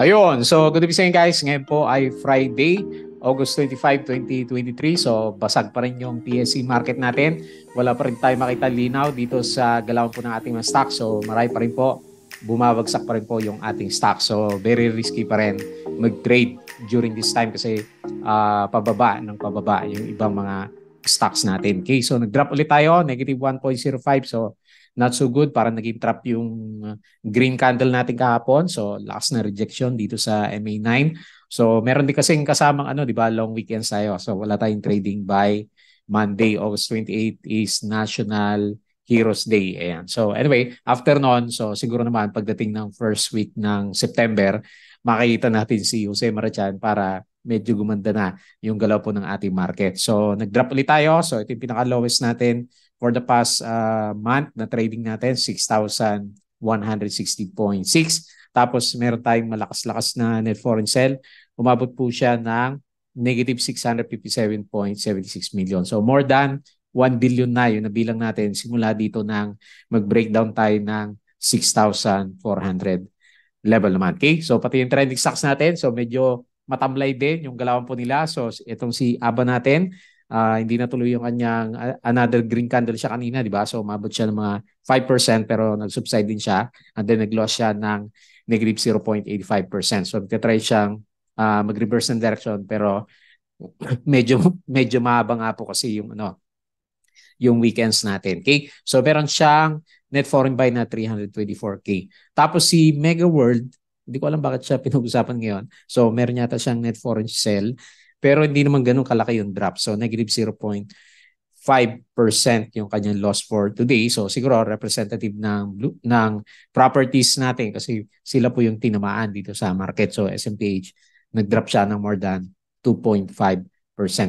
Ayun, so good evening sa inyo guys. Ngayon po ay Friday, August 25, 2023. So basag pa rin yung PSE market natin. Wala pa rin tayo makita linaw dito sa galawan po ng ating mga stock. So marami pa rin po, bumabagsak pa rin po yung ating stock. So very risky pa rin mag-trade during this time kasi pababa ng pababa yung ibang mga stocks natin. Okay, so nag-drop ulit tayo, negative 1.05. So not so good, parang naging trap yung green candle natin kahapon. So lakas na rejection dito sa MA9. So meron din kasing kasamang di ba, long weekends tayo. So wala tayong trading by Monday, August 28 is National Heroes Day. Ayan. So anyway, after noon, so siguro naman pagdating ng first week ng September, makikita natin si Jose Marichan para medyo gumanda na yung galaw po ng ating market. So nag-drop ulit tayo. So ito yung pinaka-lowest natin for the past month na trading natin, 6,160.6. Tapos meron tayong malakas-lakas na net foreign sell. Umabot po siya ng negative 657.76 million. So more than 1 billion na yun nabilang natin simula dito nang mag-breakdown tayo ng 6,400 level naman. Okay? So pati yung trending stocks natin, so medyo matamlay din yung galawan po nila. So itong si ABA natin, hindi natuloy yung kanyang another green candle siya kanina, di ba? So umabot siya ng mga 5% pero nag-subside din siya and then nag-loss siya ng negative 0.85%. So nagtatry siyang mag-reverse ng direction pero medyo mahaba nga po kasi yung weekends natin. Okay? So meron siyang net foreign buy na 324K. Tapos si Mega World, hindi ko alam bakit siya pinag-usapan ngayon. So meron yata siyang net foreign sell pero hindi naman ganun kalaki yung drop. So negative 0.5% yung kanyang loss for today. So siguro representative ng properties natin kasi sila po yung tinamaan dito sa market. So SMPH nag-drop siya ng more than 2.5%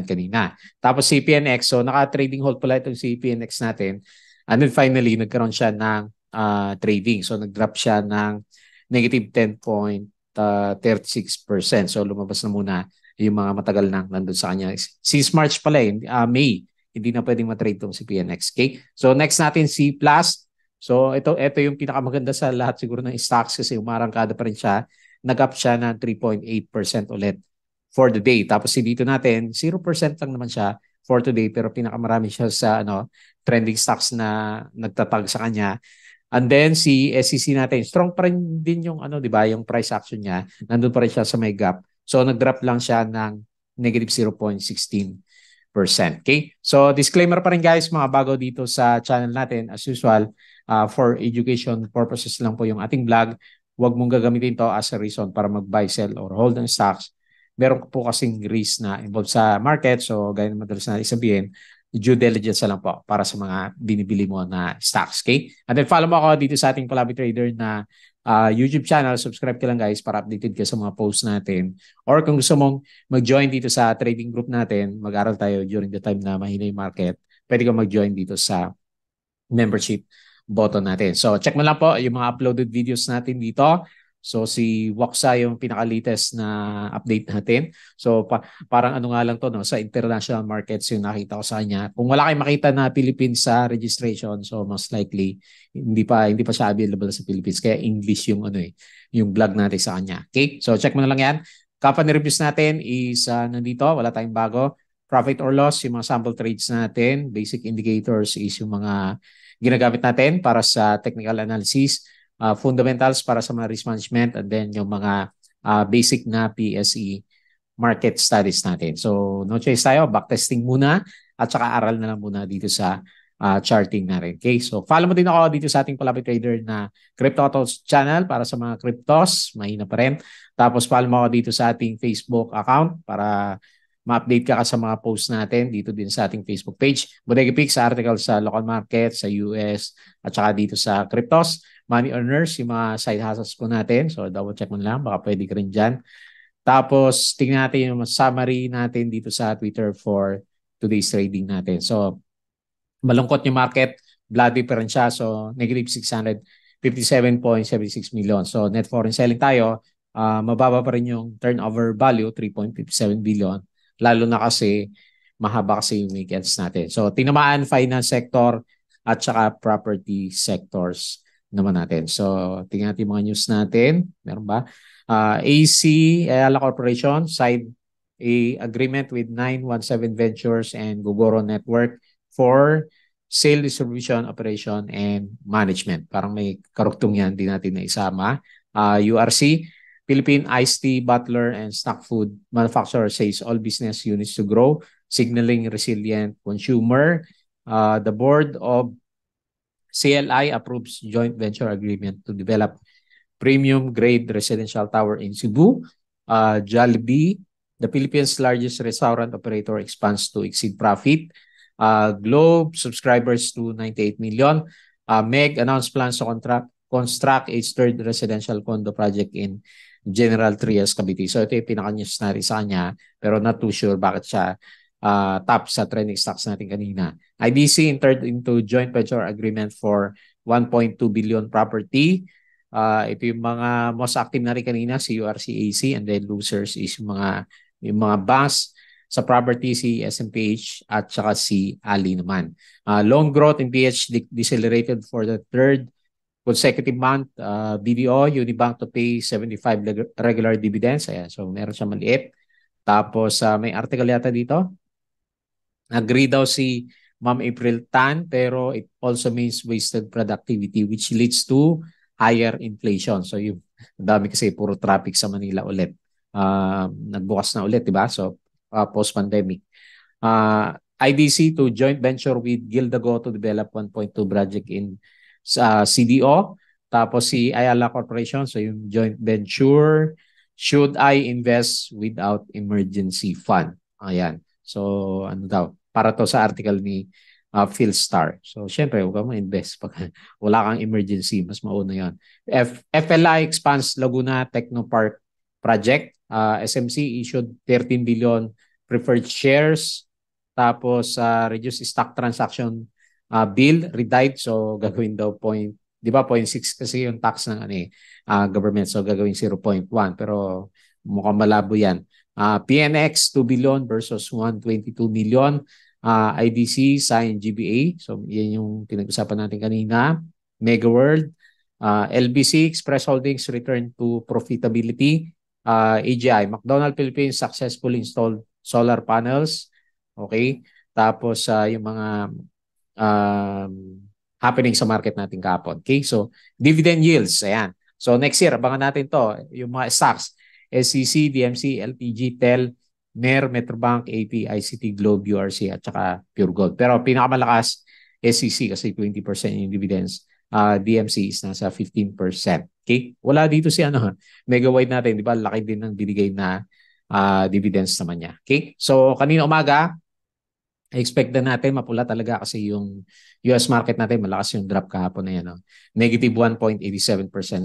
kanina. Tapos CPNX, so naka-trading hold pala itong CPNX natin. And then finally, nagkaroon siya ng trading. So nag-drop siya ng negative 10.36%. So lumabas na muna yung mga matagal nang nandun sa kanya. Since March pala May, hindi na pwedeng matrade itong si PNX. Okay? So next natin si Plus. So ito yung pinakamaganda sa lahat siguro ng stocks kasi umarangkada pa rin siya. Nag-up siya ng 3.8% ulit for the day. Tapos si dito natin, 0% lang naman siya for today pero pinakamarami siya sa trending stocks na nagtatag sa kanya. And then si SEC natin, strong pa rin din yung di ba, yung price action niya. Nandun pa rin siya sa may gap. So nag-drop lang siya ng negative 0.16%. Okay? So disclaimer pa rin guys, mga bago dito sa channel natin as usual, for education purposes lang po yung ating vlog. Huwag mong gagamitin to as a reason para mag-buy, sell, or hold ng stocks. Meron po kasing risk na involved sa market. So gaya na madalas na isabihin, due diligence lang po para sa mga binibili mo na stocks. Okay? And then follow mo ako dito sa ating Palabi Trader na YouTube channel. Subscribe ka lang guys para updated ka sa mga posts natin. Or kung gusto mong mag-join dito sa trading group natin, mag-aral tayo during the time na mahina yung market, pwede kang mag-join dito sa membership button natin. So check mo lang po yung mga uploaded videos natin dito. So si Waksa yung pinaka-latest na update natin. So parang nga lang to sa international markets yung nakita ko sa kanya. Kung wala kayong makita na Philippines sa registration, so most likely hindi pa siya available sa Philippines kaya English yung yung vlog natin sa kanya. Okay? So check mo na lang yan. Company reviews natin is nandito, wala tayong bago. Profit or loss, yung mga sample trades natin, basic indicators is yung mga ginagamit natin para sa technical analysis. Fundamentals para sa mga risk management and then yung mga basic na PSE market studies natin. So no choice tayo, backtesting muna at saka aral na lang muna dito sa charting natin. Okay? So follow mo din ako dito sa ating Palabi Trader na Crypto Talks channel para sa mga cryptos, mahina pa rin. Tapos follow mo ako dito sa ating Facebook account para ma-update ka sa mga posts natin dito din sa ating Facebook page. Bodega Picks, article sa local market, sa US, at saka dito sa cryptos. Money earners, yung mga side hustles po natin. So double check mo lang, baka pwede ka rin dyan. Tapos tingnan natin yung summary natin dito sa Twitter for today's trading natin. So malungkot yung market, bloody pa rin siya. So negative 657.76 million. So net foreign selling tayo, mababa pa rin yung turnover value, 3.57 billion. Lalo na kasi mahaba kasi yung weekends natin. So tinamaan finance sector at saka property sectors naman natin. So tingnan natin yung mga news natin. Meron ba? AC Ayala Corporation signed a agreement with 917 Ventures and Gogoro Network for sale, distribution, operation, and management. Parang may karugtong yan, di natin na isama. URC, Philippine Iced Tea, Butler, and Snack Food Manufacturer says all business units to grow, signaling resilient consumer. The board of CLI approves joint venture agreement to develop premium grade residential tower in Cebu. Jollibee, the Philippines' largest restaurant operator, expands to exceed profit. Globe subscribers to 98 million. Meg announced plans to construct its third residential condo project in General Trias, Cavite. So ito yung pinaka-news natin sa kanya, pero not too sure bakit siya top sa trending stocks natin kanina. IBC entered into joint venture agreement for 1.2 billion property. Ito yung mga most active na rin kanina, si URCAC, and then losers is yung mga banks sa property, si SMPH at saka si Ali naman. Loan growth in PH decelerated for the third consecutive month. BDO, Unibank to pay 75 regular dividends. Ayan, so meron siya maliit. Tapos may article yata dito. Agree daw si Ma'am April Tan, pero it also means wasted productivity which leads to higher inflation. So yung dami kasi puro traffic sa Manila ulit. Nagbukas na ulit, di ba? So post-pandemic. IDC to joint venture with Gildago to develop 1.2 project in CDO. Tapos si Ayala Corporation, so yung joint venture, should I invest without emergency fund? Ayan. So ano daw? Para to sa article ni Philstar. So syempre, huwag kang ma-invest pag wala kang emergency. Mas mauna yan. FLI expands Laguna Technopark project. SMC issued 13 billion preferred shares. Tapos reduce stock transaction bill, redied. So gagawin daw di ba 0.6 kasi yung tax ng government. So gagawin 0.1. Pero mukhang malabo yan. PNX 2 billion versus 122 million. IDC signed GBA. So yan yung pinag-usapan natin kanina. Megaworld. LBC Express Holdings return to profitability. AGI, McDonald's Philippines successfully installed solar panels. Okay? Tapos yung mga happening sa market natin kahapon. Okay? So dividend yields. Ayan. So next year, abangan natin to. Yung mga stocks. SCC, DMC, LPG, TEL, NER, Metrobank, AP, ICT, Globe, URC, at saka Pure Gold. Pero pinakamalakas, SCC kasi 20% yung dividends. DMC is nasa 15%. Okay? Wala dito si Megawide natin, di ba? Laki din ng binigay na dividends naman niya. Okay? So, kanina umaga, expect na natin mapula talaga kasi yung US market natin, malakas yung drop kahapon na yan. Negative 1.87%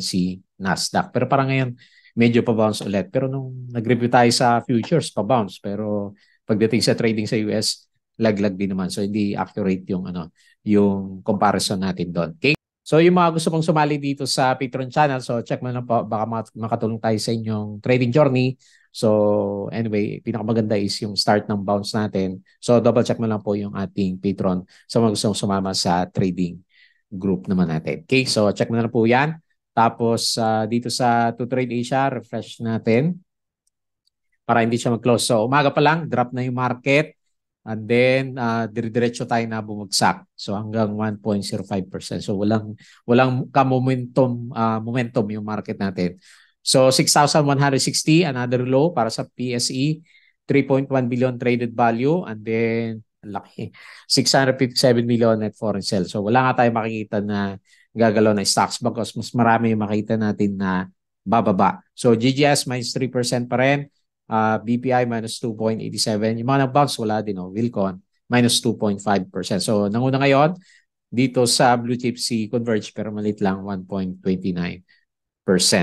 si Nasdaq. Pero parang ngayon, medyo pa-bounce ulit. Pero nung nag-review tayo sa futures, pa-bounce. Pero pagdating sa trading sa US, laglag din naman. So, hindi accurate yung comparison natin doon. Okay? So, yung mga gusto pong sumali dito sa Patreon channel, so check mo na po, baka makatulong tayo sa inyong trading journey. So, anyway, pinakamaganda is yung start ng bounce natin. So, double check mo lang po yung ating Patreon sa mga gustong sumama sa trading group naman natin. Okay? So, check mo na po yan. Tapos dito sa To Trade Asia, refresh natin para hindi siya mag-close. So umaga pa lang, drop na yung market and then dire-diretso tayo na bumagsak. So hanggang 1.05%. So walang momentum yung market natin. So 6,160, another low para sa PSE, 3.1 billion traded value and then laki, 657 million net foreign sales. So wala nga tayo makikita na gagalaw na stocks because mas marami yung makita natin na bababa. So GGS minus 3% pa rin. BPI minus 2.87. Yung mga nag-bounce wala din. Wilcon minus 2.5%. So nanguna ngayon dito sa blue chip si Converge pero malit lang 1.29%.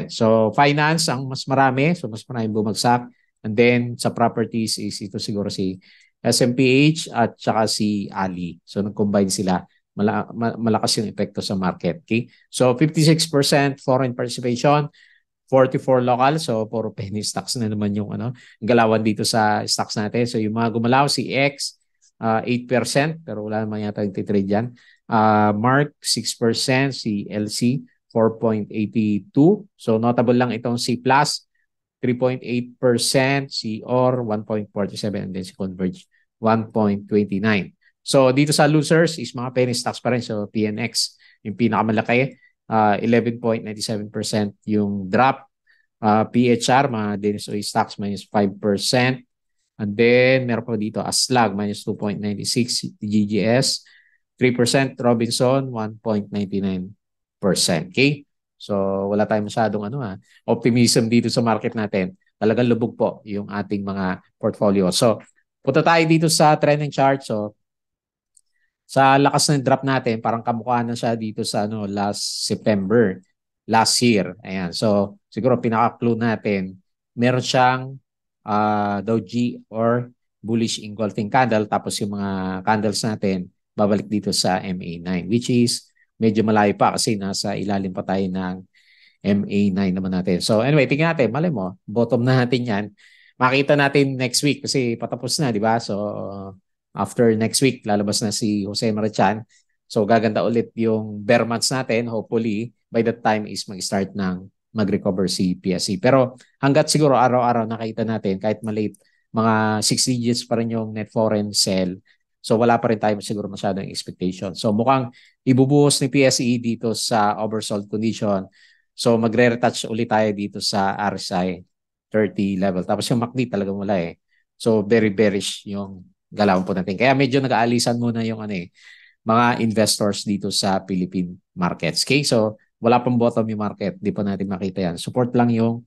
So finance ang mas marami. So mas marami bumagsak. And then sa properties is ito siguro si SMPH at saka si Ali. So nag-combine sila. Malakas yung epekto sa market. Okay? So 56% foreign participation, 44 local. So puro penny stocks na naman yung galawan dito sa stocks natin. So yung mga gumalaw, si X, 8%, pero wala naman yata yung titrade dyan. Mark, 6%, si LC, 4.82. So notable lang itong C+, 3.8%, si OR 1.47, and then si Converge 1.29. So dito sa losers is mga penny stocks pa rin. So PNX yung pinakamalaki, 11.97% yung drop. PHR, mga Dennis Oil stocks, minus 5%. And then meron pa dito Aslag, minus 2.96%. GGS, 3%. Robinson, 1.99%. Okay? So wala tayong masyadong optimism dito sa market natin. Talagang lubog po yung ating mga portfolio. So punta tayo dito sa trending chart. So sa lakas ng drop natin, parang kamukha na siya dito sa last September, last year. Ayan. So siguro pinaka-clue natin, meron siyang doji or bullish engulfing candle, tapos yung mga candles natin babalik dito sa MA9, which is medyo malayo pa kasi nasa ilalim pa tayo ng MA9 naman natin. So anyway, tingnan natin, malay mo, bottom na natin yan. Makita natin next week kasi patapos na, di ba? So after next week, lalabas na si Jose Marichan. So gaganda ulit yung bear months natin. Hopefully, by that time is mag-start ng mag-recover si PSE. Pero hanggat siguro araw-araw nakita natin, kahit maliit, mga 6 digits pa rin yung net foreign sell. So wala pa rin tayo siguro masyadong expectation. So mukhang ibubuhos ni PSE dito sa oversold condition. So magre-retouch ulit tayo dito sa RSI 30 level. Tapos yung MACD talagang wala eh. So very bearish yung galaw po natin. Kaya medyo nag-aalisan muna yung mga investors dito sa Philippine markets. Okay? So wala pang bottom yung market. Di pa natin makita yan. Support lang yung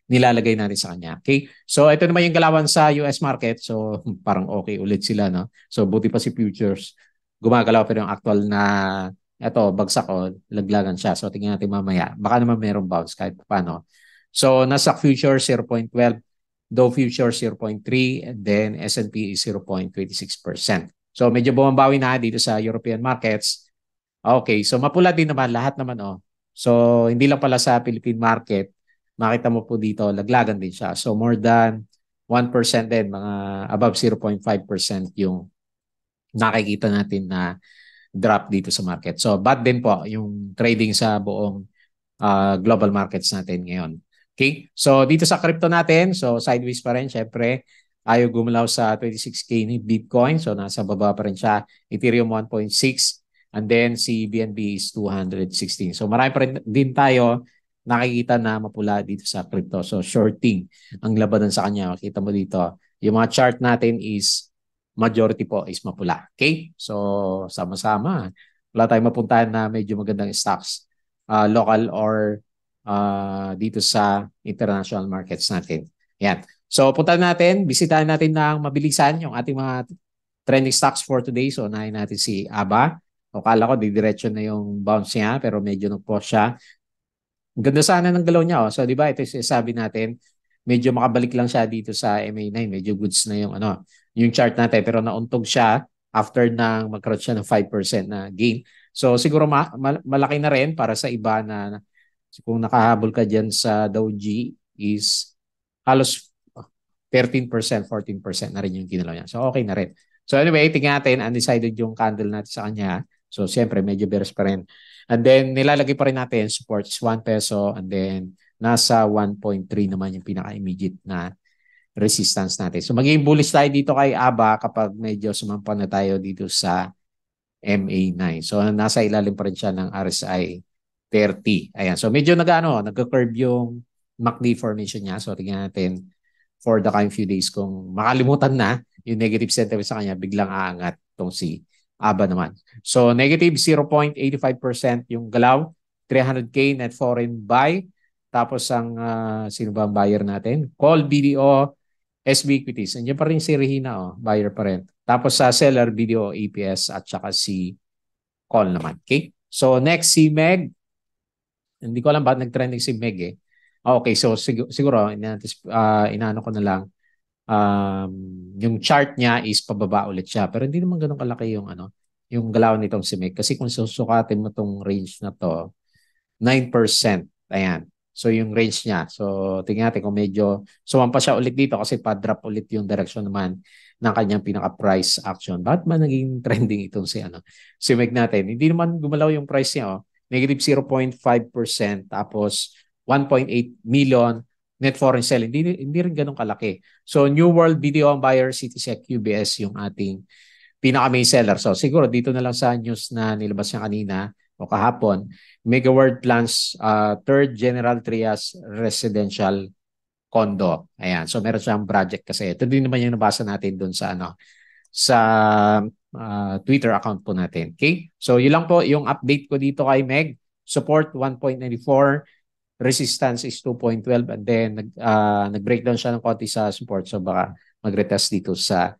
nilalagay natin sa kanya. Okay? So ito naman yung galawan sa US market. So parang okay ulit sila, no? So buti pa si futures gumagalaw, pero yung actual na bagsak laglagan siya. So tingnan natin mamaya. Baka naman merong bounce kahit paano. So Nasdaq future 0.12, Dow future 0.3, and then S&P is 0.26%. So medyo bumabawi na dito sa European markets. Okay, so mapula din naman lahat naman So hindi lang pala sa Philippine market, makita mo po dito laglagan din siya. So more than 1% din, mga above 0.5% yung nakikita natin na drop dito sa market. So bad din po yung trading sa buong global markets natin ngayon. Okay? So dito sa crypto natin, so sideways pa rin, syempre ayaw gumalaw sa 26K ni Bitcoin. So nasa baba pa rin siya. Ethereum 1.6, and then si BNB is 216. So marami pa rin din tayo nakikita na mapula dito sa crypto. So shorting ang labanan sa kanya. Makita mo dito. Yung mga chart natin is majority po is mapula. Okay? So sama-sama. Wala tayong mapuntahan na medyo magandang stocks, local or dito sa international markets natin. Yan. So puntahan natin, bisitahin natin ng mabilisan yung ating mga trending stocks for today. So unahin natin si ABA. O kala ko didiretso na yung bounce niya, pero medyo nag-pause siya. Ang ganda sana ng galaw niya. So di ba ito yung sabi natin, medyo makabalik lang siya dito sa MA9. Medyo goods na yung chart natin, pero nauntog siya after nang magkaroon siya ng 5% na gain. So siguro malaki na rin para sa iba na kung nakahabol ka dyan sa Dow G is halos 13%, 14% na rin yung ginalaw niya. So okay na rin. So anyway, tingnan natin, undecided yung candle natin sa kanya. So siyempre medyo bearish pa rin. And then nilalagay pa rin natin support is 1 peso, and then nasa 1.3 naman yung pinaka-immediate na resistance natin. So magiging bullish tayo dito kay ABA kapag medyo sumampa na tayo dito sa MA9. So nasa ilalim pa rin siya ng RSI 30. Ayan. So medyo nagka-curve yung MACD formation niya. So tingnan natin for the coming few days kung makalimutan na yung negative sentiment sa kanya, biglang aangat itong si ABA naman. So negative 0.85% yung galaw, 300K net foreign buy. Tapos ang sino ba ang buyer natin? Call, BDO, SB Equities. Andiyan pa rin si Regina, buyer pa rin. Tapos sa seller, BDO, APS, at saka si Call naman. Okay? So next, si Meg. Hindi ko alam bakit nag-trending si Meg eh. Okay, so siguro inaano ko na lang, yung chart niya is pababa ulit siya, pero hindi naman ganoon kalaki yung galaw nitong si Meg, kasi kung susukatin mo tong range na to 9%, ayan, so yung range niya, so tingnan natin kung medyo sumampa siya ulit dito kasi pa-drop ulit yung direction naman ng kanyang pinaka-price action. Bakit ba naging trending itong si Meg natin? Hindi naman gumalaw yung price niya, negative 0.5%, tapos 1.8 million net foreign sale, hindi rin ganun kalaki. So New World Video on Buyer, Citysec, UBS yung ating pinaka-main seller. So siguro dito na lang sa news na nilabas niya kanina o kahapon, Mega World plans third General Trias residential condo. Ayan. So meron siyang project kasi. Ito din naman yung nabasa natin doon sa sa Twitter account po natin. Okay? So yun lang po yung update ko dito kay Meg. Support 1.94, resistance is 2.12, and then nag-breakdown siya ng konti sa support. So baka mag-retest dito sa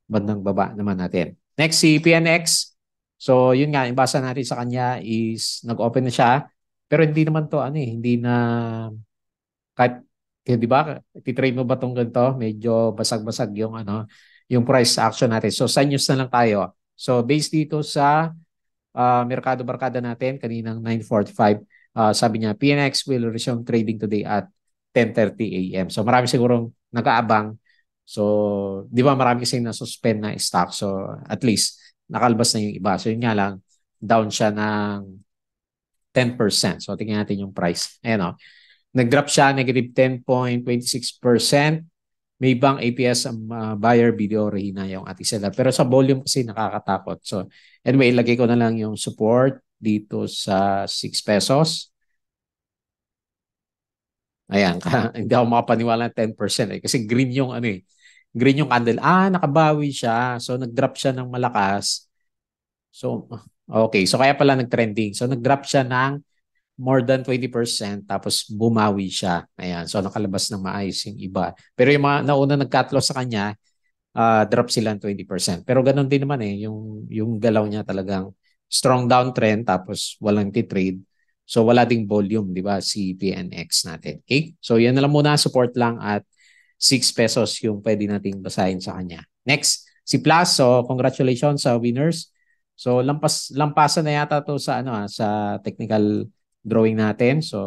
bandang baba naman natin. Next, si PNX. So yun nga, yung basa natin sa kanya is nag-open na siya. Pero hindi naman to hindi na kahit di ba, titrade mo ba tong ganito? Medyo basag-basag yung yung price action natin. So sa news na lang tayo. So based dito sa merkado barkada natin kaninang 9:45, sabi niya PNX will resume trading today at 10:30 a.m. So marami sigurong nag-aabang. So di ba marami kasi na-suspend na stock. So at least nakalabas na yung iba. So yun nga lang, down siya ng 10%. So tingnan natin yung price. Ayan o. Nag-drop siya, negative 10.26%. May bang APS ang buyer, video, rehina yung ating seller. Pero sa volume kasi nakakatakot. So anyway, ilagay ko na lang yung support dito sa 6 pesos. Ayan, hindi ako makapaniwala ng 10% kasi green yung green yung candle. Nakabawi siya. So nag-drop siya ng malakas. So okay, so kaya pala nag-trending. So nag-drop siya ng more than 20%, tapos bumawi siya. Ayan, so nakalabas ng maayos yung iba. Pero yung mga nauna nag-cut loss sa kanya, drop sila ng 20%. Pero ganun din naman yung galaw niya talagang strong downtrend, tapos walang titrade. So wala ding volume, di ba, si PNX natin. Okay? So yan na lang muna, support lang at 6 pesos yung pwede nating basahin sa kanya. Next, si Plus. So congratulations sa winners. So lampasan na yata to sa sa technical drawing natin. So,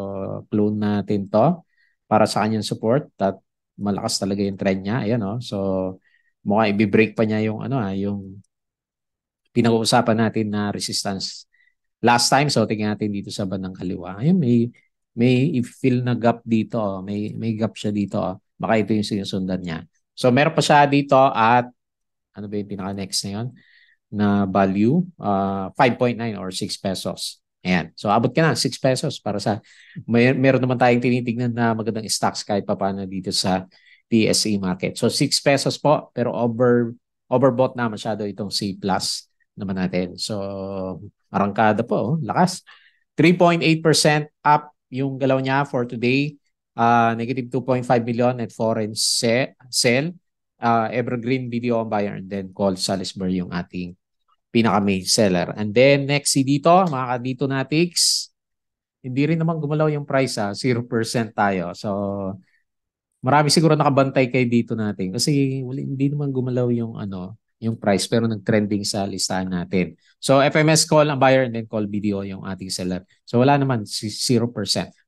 clone natin to para sa kanyang support at malakas talaga yung trend niya. Ayan, oh. So, mukhang i-break pa niya yung yung pinag-uusapan natin na resistance last time. So, tingnan natin dito sa bandang kaliwa. Ayun, may feel na gap dito. Oh. May gap siya dito. Oh. Baka ito yung sinusundan niya. So, meron pa siya dito at ano ba yung pinaka-next na yun? Na value, 5.9 or 6 pesos. Ayan. So, abot ka na, 6 pesos para sa, meron naman tayong tinitignan na magandang stocks kahit pa paano dito sa PSE market. So, 6 pesos po, pero overbought na masyado itong C plus naman natin. So, arangkada po, lakas. 3.8% up yung galaw niya for today. Negative 2.5 million at foreign sell. Evergreen Video on Buyer, and then call Salisbury yung ating pinaka-main seller. And then next si dito, mga kadito natics, hindi rin naman gumalaw yung price 0% tayo. So marami siguro nakabantay kay dito natin kasi hindi naman gumalaw yung yung price pero nag-trending sa listahan natin. So FMS call ang buyer and then call video yung ating seller. So wala naman 0%.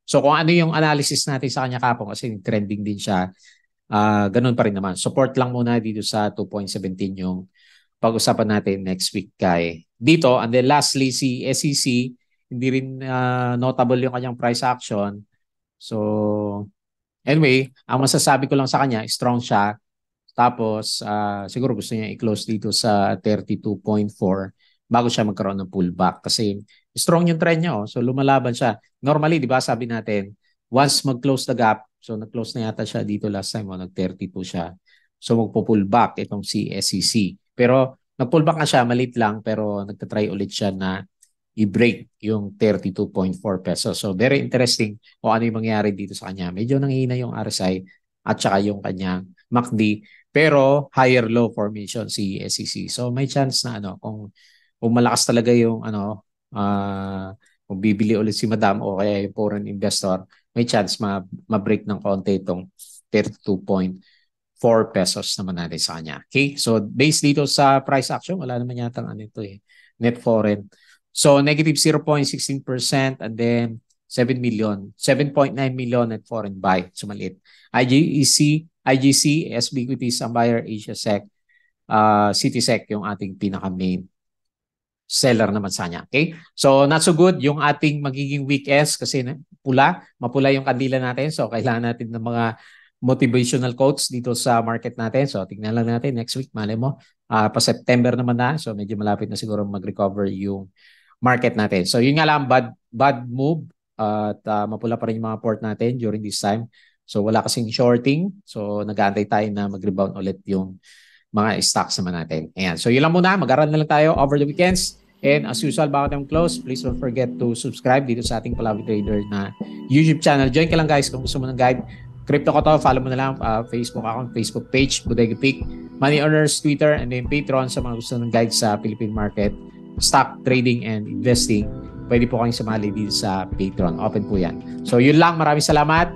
So kung ano yung analysis natin sa kanya kapon kasi trending din siya, ganun pa rin naman. Support lang muna dito sa 2.17 yung pag-usapan natin next week kay dito. And then lastly, si SEC, hindi rin notable yung kanyang price action. So anyway, ang masasabi ko lang sa kanya, strong siya. Tapos siguro gusto niya i-close dito sa 32.4 bago siya magkaroon ng pullback kasi strong yung trend niya. So lumalaban siya. Normally, di ba sabi natin, once mag-close the gap, so nag-close na yata siya dito last time, nag-32 siya. So magpo-pullback itong si SEC. Pero nag-pullback na siya, malit lang, pero nagtatry ulit siya na i-break yung 32.4 pesos. So very interesting kung ano yung mangyari dito sa kanya. Medyo nanghihina yung RSI at saka yung kanyang MACD, pero higher low formation si SEC. So may chance na kung malakas talaga yung kung bibili ulit si Madam o kaya yung foreign investor, may chance ma-break ng konti itong 32.4 pesos naman natin sa kanya. Okay? So based dito sa price action, wala naman yata net foreign. So negative 0.16% and then 7.9 million net foreign buy. So maliit. IGC, SB Equities, ang buyer, Asia Sec, Citysec yung ating pinaka-main seller naman sana. Okay? So not so good yung ating magiging weekends kasi mapula yung kandila natin. So kailangan natin ng mga motivational quotes dito sa market natin. So tingnan lang natin next week, malay mo. Pa September naman na. So medyo malapit na siguro mag-recover yung market natin. So yun nga lang, bad move at mapula pa rin yung mga port natin during this time. So wala kasing shorting. So nag-aantay tayo na mag-rebound ulit yung mga stocks naman natin. Ayan. So yun lang muna. Mag-aral na lang tayo over the weekends. And as usual, bago tayong close, please don't forget to subscribe dito sa ating Palawi Trader na YouTube channel. Join ka lang guys kung gusto mo ng guide. Crypto ko to, follow mo na lang Facebook account, Facebook page, Bodega Peak, Money Earners, Twitter, and then Patreon sa mga gusto ng guide sa Philippine market, stock trading and investing. Pwede po kayong sumali dito sa Patreon. Open po yan. So yun lang. Maraming salamat.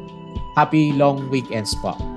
Happy long weekends po.